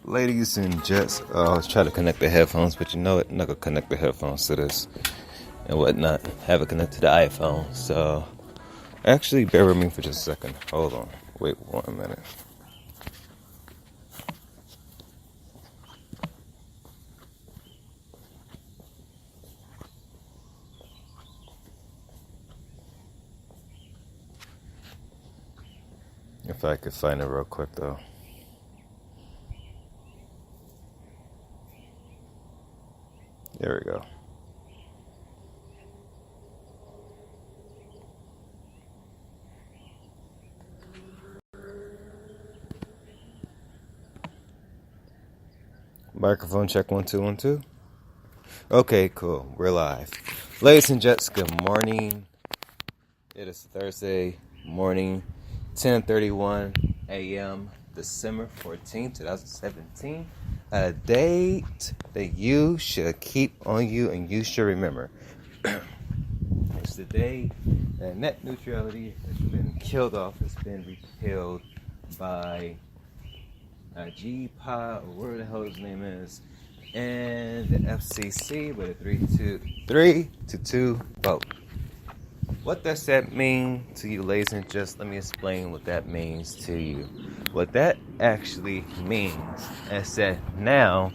Ladies and gents, I was trying to connect the headphones, but you know it, I'm not gonna connect the headphones to this and whatnot. Have it connected to the iPhone. So, actually, bear with me for just a second. Hold on. Wait 1 minute. If I could find it real quick, though. There we go. Microphone check 1 2 1 2. Okay, cool. We're live. Ladies and gents, good morning. It is Thursday morning, 10:31 a.m., December 14th, 2017. A date that you should keep on you and you should remember. It's the day that net neutrality has been killed off, has been repealed by GPA, or whatever the hell his name is, and the FCC with a 3-2 vote. What does that mean to you, ladies and gents? Let me explain what that means to you. What that actually means is that now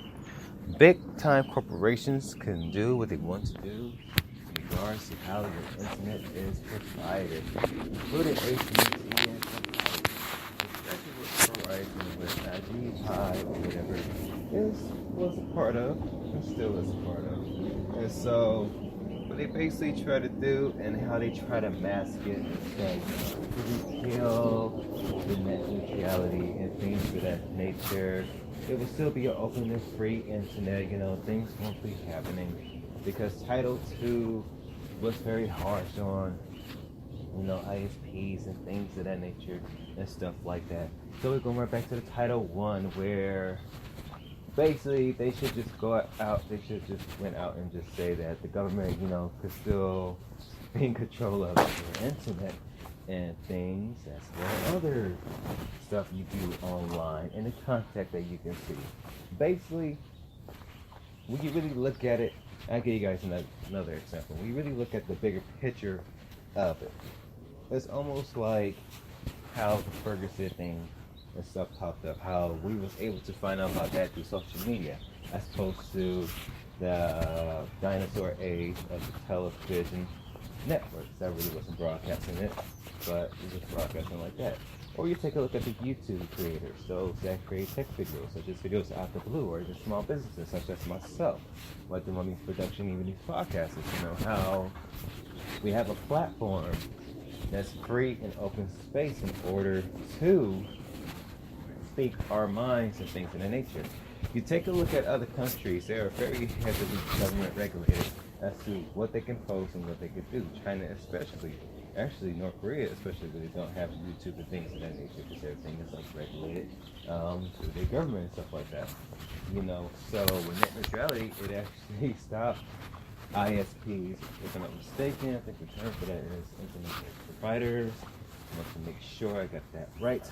big-time corporations can do what they want to do in regards to how your internet is provided, including AT&T and especially with Verizon, with GPI or whatever, was a part of, and still is a part of. And so, what they basically try to do and how they try to mask it is that to repeal the net neutrality and things of that nature. It will still be an open and free internet, things won't be happening because Title II was very harsh on, ISPs and things of that nature and stuff like that. So we're going right back to the Title I where basically they should just go out, they should just went out and just say that the government, could still be in control of the internet and things as well other stuff you do online and the content that you can see. Basically, when you really look at it, I'll give you guys another example. When you really look at the bigger picture of it, it's almost like how the Ferguson thing and stuff popped up, how we was able to find out about that through social media as opposed to the dinosaur age of the television networks that really wasn't broadcasting it, but it was broadcasting like that. Or you take a look at the YouTube creators, those that create tech videos, such as videos out the blue, or even small businesses such as myself, like the Mummy's Production, even these podcasts, how we have a platform that's free and open space in order to speak our minds and things of that nature. You take a look at other countries, they are very heavily government regulated as to what they can post and what they can do. China especially. Actually, North Korea especially, where they don't have YouTube and things of that nature because everything is regulated through their government and stuff like that. So with net neutrality, it actually stopped ISPs. If I'm not mistaken, I think the term for that is internet service providers. I want to make sure I got that right.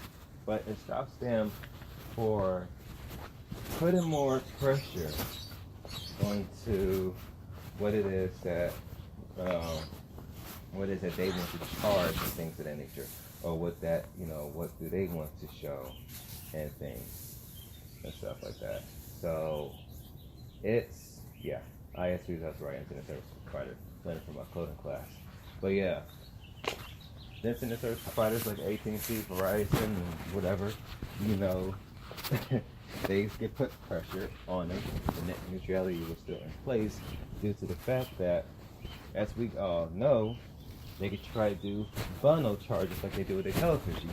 But it stops them for putting more pressure onto what it is that they want to charge and things of that nature, or what that what do they want to show and things and stuff like that. So it's ISPs, that's right, internet service provider, learning from my coding class. But yeah, the internet service providers like AT&T, Verizon, and whatever, they get put pressure on them. The net neutrality was still in place due to the fact that, as we all know, they could try to do bundle charges like they do with their television,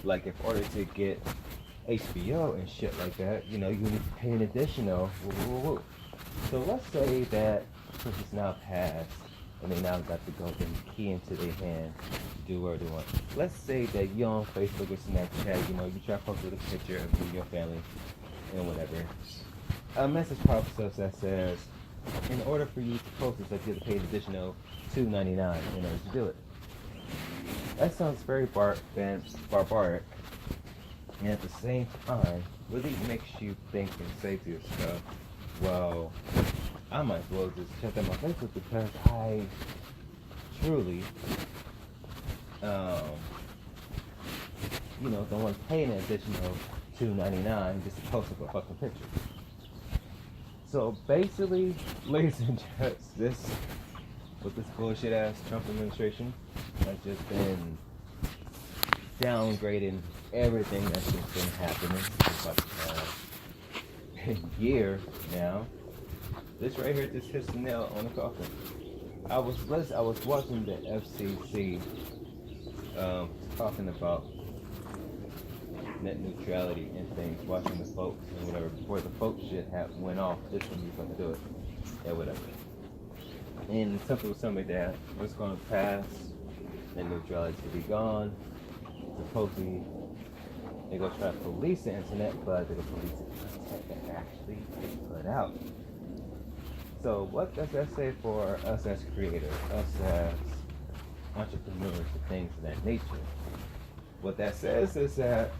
like if order to get HBO and shit like that, you need to pay an additional So let's say that this is now passed and they now got to go and key into their hand to do whatever they want. Let's say that you're on Facebook or Snapchat, you try to post a picture of you and your family and whatever. A message pops up that says, in order for you to post this, like you have to pay an additional $2.99 in order to do it. That sounds very barbaric And at the same time, really makes you think and say to yourself, well, I might as well just check out my Facebook because I truly, don't want to pay an additional $2.99 just to post up a fucking picture. So basically, ladies and gents, this bullshit ass Trump administration has just been downgrading everything that's just been happening for like a year now. This right here just hits the nail on the coffin. I was watching the FCC talking about net neutrality and things, watching the folks and whatever before the folks shit went off. This one was going to do it, yeah, whatever. And something was telling me that it's going to pass, net neutrality to be gone. Supposedly they're going to try to police the internet, but they're going to police the content that actually gets put out. So what does that say for us as creators, us as entrepreneurs, and things of that nature? What that says is that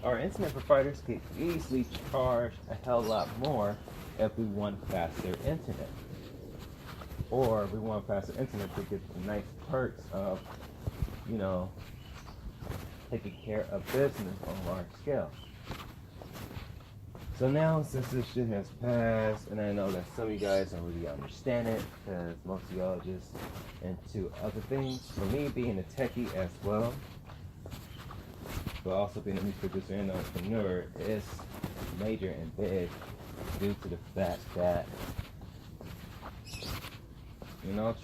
our internet providers could easily charge a hell lot more if we want faster internet. Or we want faster internet to get the nice perks of, taking care of business on a large scale. So now, since this shit has passed, and I know that some of you guys don't really understand it, because most of y'all are just into other things. For me, being a techie as well, but also being a music producer and an entrepreneur, is major and big due to the fact that,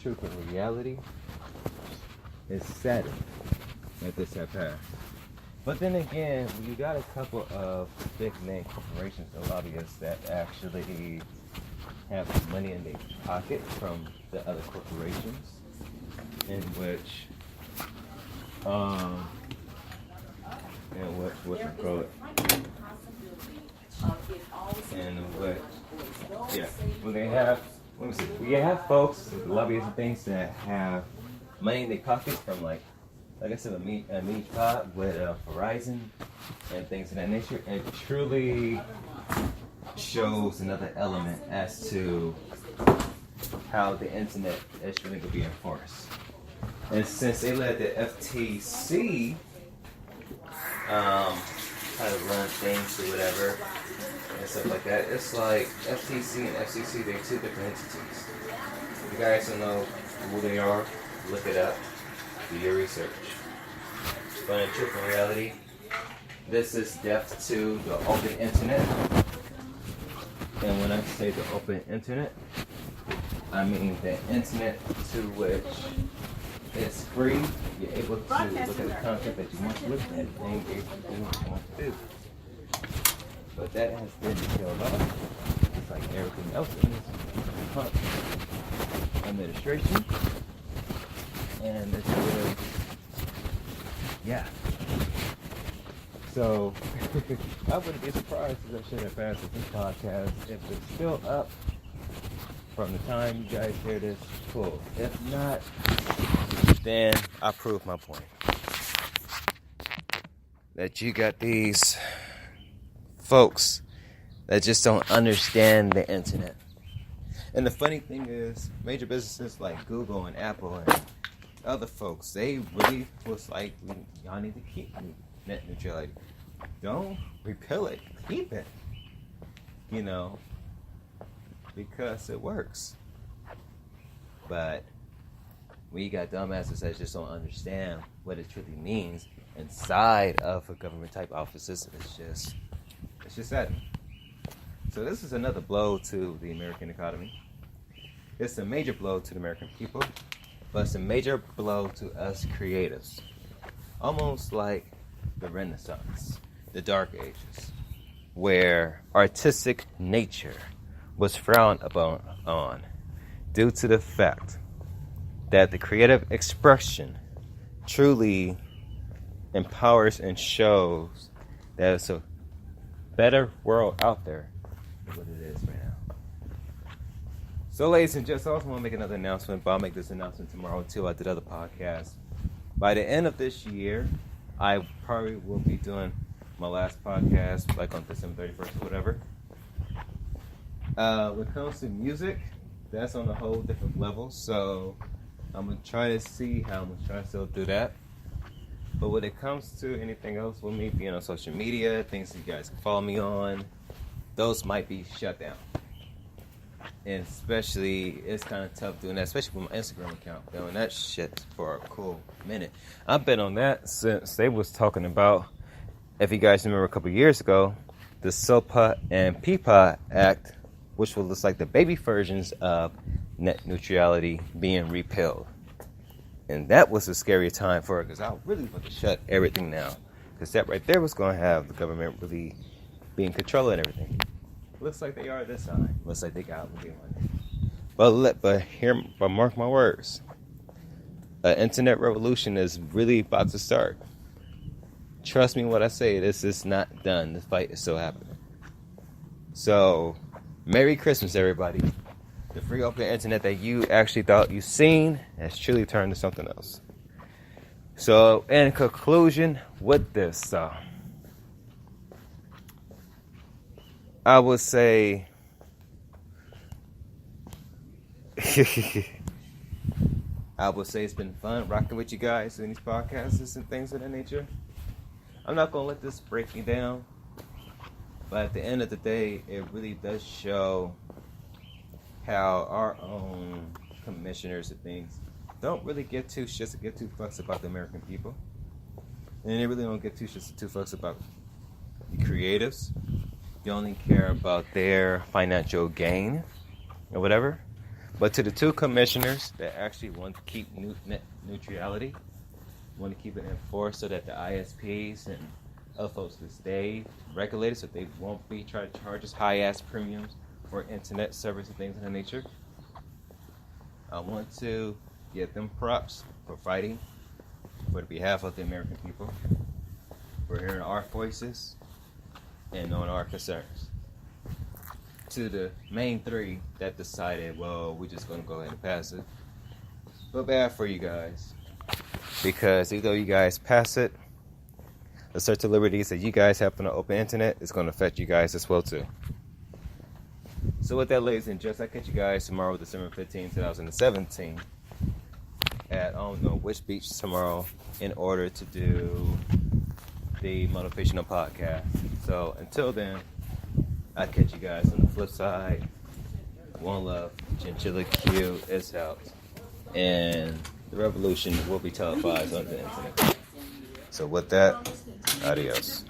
truth and reality is sad that this has passed. But then again, you got a couple of big name corporations and lobbyists that actually have money in their pocket from the other corporations, in which, we have folks, lobbyists and things that have money in their pockets from like I said, a meat pot with Verizon and things of that nature. It truly shows another element as to how the internet is really going to be enforced. And since they let the FTC kind of run things or whatever and stuff like that, it's like FTC and FCC, they're two different entities. If you guys don't know who they are, look it up. Do your research. But in truth and reality, this is death to the open internet. And when I say the open internet, I mean the internet to which it's free. You're able to look at the content that you want to look at and engage with what you want to do. But that has been killed off. It's like everything else in this Trump administration. And it's really, yeah. So, I wouldn't be surprised if that shit had passed with this podcast. If it's still up from the time you guys hear this, cool. If not, then I proved my point. That you got these folks that just don't understand the internet. And the funny thing is, major businesses like Google and Apple and other folks, they really was like, y'all need to keep net neutrality. Don't repeal it. Keep it. Because it works. But when you got dumbasses that just don't understand what it truly means inside of a government type offices, it's just sad. So this is another blow to the American economy. It's a major blow to the American people. But it's a major blow to us creatives. Almost like the Renaissance, the Dark Ages, where artistic nature was frowned upon due to the fact that the creative expression truly empowers and shows that it's a better world out there than what it is right now. So, ladies and gents, I also want to make another announcement, but I'll make this announcement tomorrow too. I did other podcasts. By the end of this year, I probably will be doing my last podcast, like on December 31st or whatever. When it comes to music, that's on a whole different level. So I'm gonna try to see how I'm gonna try to still do that. But when it comes to anything else with me being on social media, things that you guys can follow me on, those might be shut down. And especially, it's kind of tough doing that, especially with my Instagram account, doing that shit for a cool minute. I've been on that since they was talking about, if you guys remember a couple years ago, the SOPA and PIPA Act, which was like the baby versions of net neutrality being repealed. And that was a scary time for it, because I really want to shut everything down. Because that right there was going to have the government really be in control of everything. Looks like they are this time. Looks like they got what they wanted. But mark my words. An internet revolution is really about to start. Trust me when I say this is not done. The fight is still happening. So, Merry Christmas, everybody. The free open internet that you actually thought you seen has truly turned to something else. So, in conclusion, with this, I would say it's been fun rocking with you guys in these podcasts and things of that nature. I'm not going to let this break me down, but at the end of the day, it really does show how our own commissioners and things don't really give two fucks about the American people. And they really don't give two fucks about the creatives. They only care about their financial gain or whatever. But to the two commissioners that actually want to keep net neutrality, want to keep it enforced so that the ISPs and other folks can stay regulated so they won't be trying to charge us high-ass premiums for internet service and things of that nature. I want to give them props for fighting for the behalf of the American people, for hearing our voices and knowing our concerns. To the main three that decided, well, we're just going to go ahead and pass it. But bad for you guys. Because even though you guys pass it, the certain liberties that you guys have on the open internet is going to affect you guys as well too. So with that, ladies and gents, I catch you guys tomorrow, December 15, 2017 at I don't know which beach tomorrow in order to do the motivational podcast. So until then, I'll catch you guys on the flip side. One love. Chinchilla Q is out. And the revolution will be televised on the internet. So with that, adios.